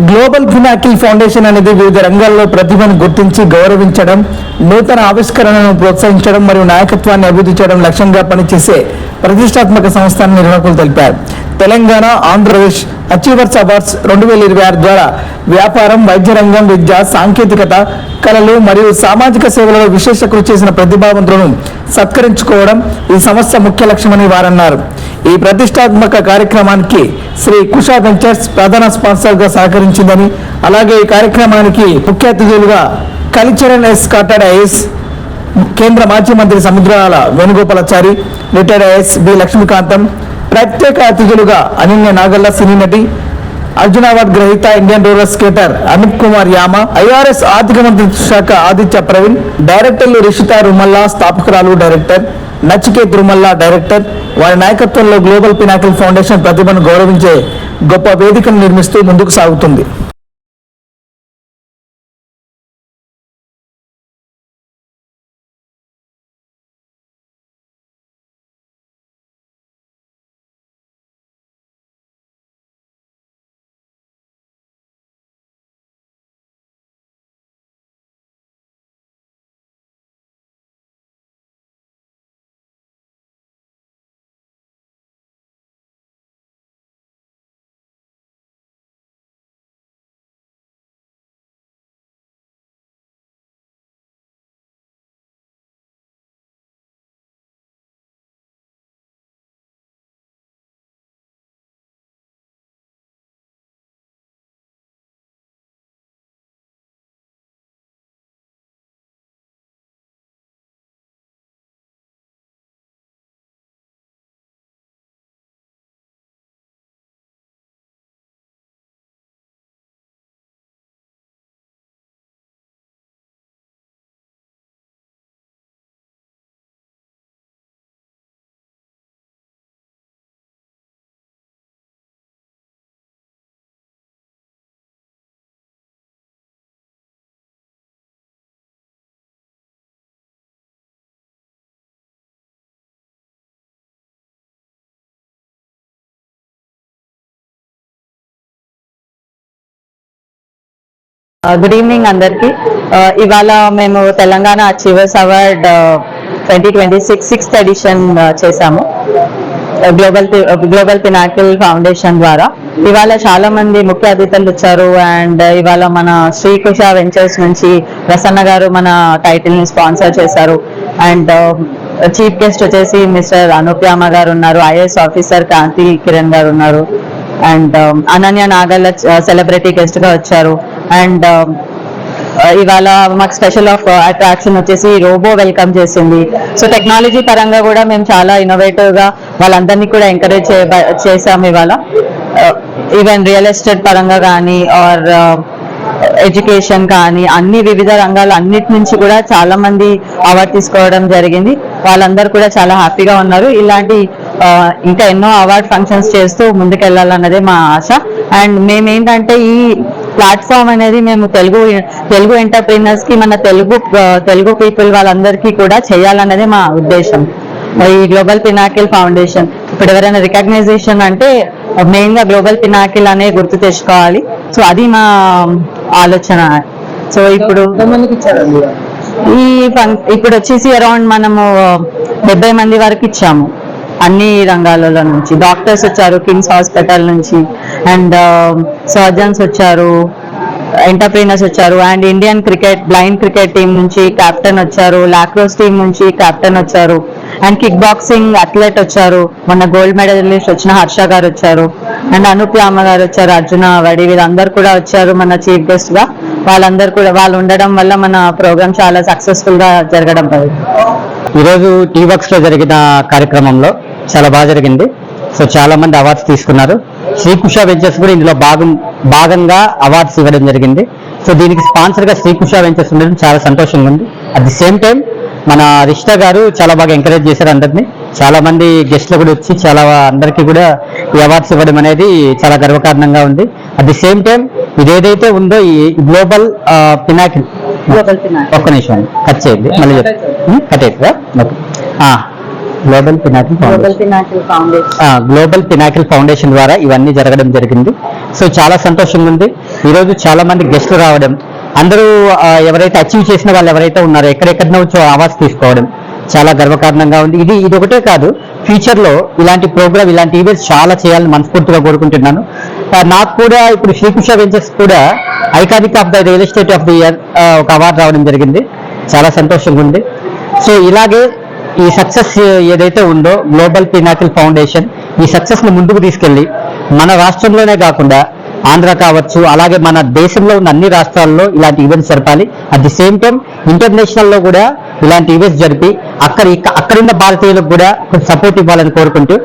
Global pinnacle foundation అనేది వివిధ రంగాల్లో ప్రతిభను గుర్తించి గౌరవించడం, నూతన ఆవిష్కరణలను ప్రోత్సహించడం మరియు నాయకత్వాన్ని అభివృద్ధి చేయడం లక్ష్యంగా పనిచేసే ప్రతిష్టాత్మక సంస్థ అని నిర్వాహకులు తెలిపారు. తెలంగాణ ఆంధ్రప్రదేశ్ అచీవర్స్ అవార్డ్స్ 2026 ద్వారా వ్యాపారం, వైద్య రంగం, విద్య, సాంకేతికత, కళలు మరియు సామాజిక సేవలలో విశేష కృషి చేసిన ప్రతిభావంతులను సత్కరించుకోవడం ఈ సంస్థ ముఖ్య లక్ష్యమని వారన్నారు. ఈ ప్రతిష్టాత్మక కార్యక్రమానికి శ్రీ కుష వెంచర్స్ ప్రధాన స్పాన్సర్గా సహకరించిందని, అలాగే ఈ కార్యక్రమానికి ముఖ్య అతిథులుగా కలిచరన్ ఎస్ కాటాడ్ ఐఎస్, కేంద్ర మాజీ మంత్రి Samudrala Venugopalachari, retired IAS B Lakshmikantham, ప్రత్యేక అతిథులుగా అనన్య నాగల్ల, సినీ నటి, అర్జున అవార్డు గ్రహీత, Indian roller skater Amit Kumar Yama, IRS ఆర్థిక మంత్రిత్వ శాఖ ఆదిత్య ప్రవీణ్, డైరెక్టర్లు రిషిత రుమల్లా, స్థాపకురాలు డైరెక్టర్ నచికేత్ రుమల్లా డైరెక్టర్, వారి నాయకత్వంలో గ్లోబల్ పినాకిల్ ఫౌండేషన్ ప్రతిభను గౌరవించే గొప్ప వేదికను నిర్మిస్తూ ముందుకు సాగుతుంది. గుడ్ ఈవినింగ్ అందరికి. ఇవాళ మేము Telangana achievers award 2026 6th edition చేశాము గ్లోబల్ పినాకిల్ ఫౌండేషన్ ద్వారా. ఇవాళ చాలా మంది ముఖ్య అతిథులు వచ్చారు. అండ్ ఇవాళ మన శ్రీ కుష వెంచర్స్ నుంచి ప్రసన్న గారు మన టైటిల్ ని స్పాన్సర్ చేశారు. అండ్ చీఫ్ గెస్ట్ వచ్చేసి మిస్టర్ అనూప్యామ గారు ఉన్నారు, ఐఏఎస్ ఆఫీసర్ కాంతి కిరణ్ గారు ఉన్నారు. And Ananya Nagalla celebrity guest గా వచ్చారు. అండ్ ఇవాళ మాకు స్పెషల్ ఆఫ్ అట్రాక్షన్ వచ్చేసి రోబో వెల్కమ్ చేసింది. సో టెక్నాలజీ పరంగా కూడా మేము చాలా ఇన్నోవేటివ్ గా వాళ్ళందరినీ కూడా ఎంకరేజ్ చేసాము. ఇవాళ ఈవెన్ రియల్ ఎస్టేట్ పరంగా కానీ ఆర్ ఎడ్యుకేషన్ కానీ అన్ని వివిధ రంగాలు అన్నిటి నుంచి కూడా చాలా మంది అవార్డు తీసుకోవడం జరిగింది. వాళ్ళందరూ కూడా చాలా హ్యాపీగా ఉన్నారు. ఇలాంటి ఇంకా ఎన్నో అవార్డ్ ఫంక్షన్స్ చేస్తూ ముందుకెళ్లాలన్నదే మా ఆశ. అండ్ మేమేంటంటే ఈ ప్లాట్ఫామ్ అనేది మేము తెలుగు ఎంటర్ప్రీనర్స్ కి, మన తెలుగు పీపుల్ వాళ్ళందరికీ కూడా చేయాలన్నదే మా ఉద్దేశం. ఈ గ్లోబల్ పినాకిల్ ఫౌండేషన్ ఇప్పుడు ఎవరైనా రికగ్నైజేషన్ అంటే మెయిన్ గా గ్లోబల్ పినాకిల్ అనే గుర్తు తెచ్చుకోవాలి. సో అది మా ఆలోచన. సో ఇప్పుడు ఇప్పుడు వచ్చేసి అరౌండ్ మనము 70 మంది వరకు ఇచ్చాము. అన్ని రంగాలలో నుంచి డాక్టర్స్ వచ్చారు, కిమ్స్ హాస్పిటల్ నుంచి, అండ్ సర్జన్స్ వచ్చారు, ఎంటర్ప్రీనర్స్ వచ్చారు, and Indian blind cricket team నుంచి కెప్టెన్ వచ్చారు, లాక్రోస్ టీం నుంచి కెప్టెన్ వచ్చారు, అండ్ కిక్ బాక్సింగ్ అథ్లెట్ వచ్చారు, మొన్న గోల్డ్ మెడలిస్ట్ వచ్చిన హర్ష గారు వచ్చారు, అండ్ అనూప్యామ గారు వచ్చారు, అర్జున అవార్డు, వీళ్ళందరూ కూడా వచ్చారు మన చీఫ్ గెస్ట్ గా. వాళ్ళందరూ కూడా వాళ్ళు ఉండడం వల్ల మన ప్రోగ్రామ్ చాలా సక్సెస్ఫుల్ గా జరగడం. ఈరోజు టీవర్క్స్ లో జరిగిన కార్యక్రమంలో చాలా బాగా జరిగింది. సో చాలా మంది అవార్డ్స్ తీసుకున్నారు. శ్రీ కుష వెంచర్స్ కూడా ఇందులో భాగంగా అవార్డ్స్ ఇవ్వడం జరిగింది. సో దీనికి స్పాన్సర్ గా శ్రీ కుష వెంచర్స్ ఉండడం చాలా సంతోషంగా ఉంది. అట్ ది సేమ్ టైం మన రిషిత గారు చాలా బాగా ఎంకరేజ్ చేశారు అందరినీ. చాలా మంది గెస్ట్లు కూడా వచ్చి చాలా అందరికీ కూడా ఈ అవార్డ్స్ ఇవ్వడం అనేది చాలా గర్వకారణంగా ఉంది. అట్ ది సేమ్ టైం ఇదేదైతే ఉందో ఈ గ్లోబల్ పినాకిల్, ఒక్క నిమిషం కట్ చేయండి, మళ్ళీ కట్ అవుతుందా? గ్లోబల్ పినాకిల్ ఫౌండేషన్ ద్వారా ఇవన్నీ జరగడం జరిగింది. సో చాలా సంతోషంగా ఉంది. ఈరోజు చాలా మంది గెస్టులు రావడం, అందరూ ఎవరైతే అచీవ్ చేసిన వాళ్ళు ఎవరైతే ఉన్నారో ఎక్కడెక్కడ నుంచో అవార్డ్స్ తీసుకోవడం చాలా గర్వకారణంగా ఉంది. ఇది ఒకటే కాదు, ఫ్యూచర్ లో ఇలాంటి ప్రోగ్రామ్, ఇలాంటి ఈవెంట్స్ చాలా చేయాలని మనస్ఫూర్తిగా కోరుకుంటున్నాను. నాకు కూడా ఇప్పుడు శ్రీకృష్ణ వెంచర్స్ కూడా iconic of the real estate of the year ఒక అవార్డు రావడం జరిగింది. చాలా సంతోషంగా ఉంది. సో ఇలాగే ఈ సక్సెస్ ఏదైతే ఉందో గ్లోబల్ పినాకిల్ ఫౌండేషన్ ఈ సక్సెస్ ను ముందుకు తీసుకెళ్లి మన రాష్ట్రంలోనే కాకుండా ఆంధ్ర కావచ్చు, అలాగే మన దేశంలో ఉన్న అన్ని రాష్ట్రాల్లో ఇలాంటి ఈవెంట్స్ జరపాలి. At the same time international లో కూడా ఇలాంటి ఈవెంట్స్ జరిపి అక్కడున్న భారతీయులకు కూడా కొంచెం సపోర్ట్ ఇవ్వాలని కోరుకుంటూ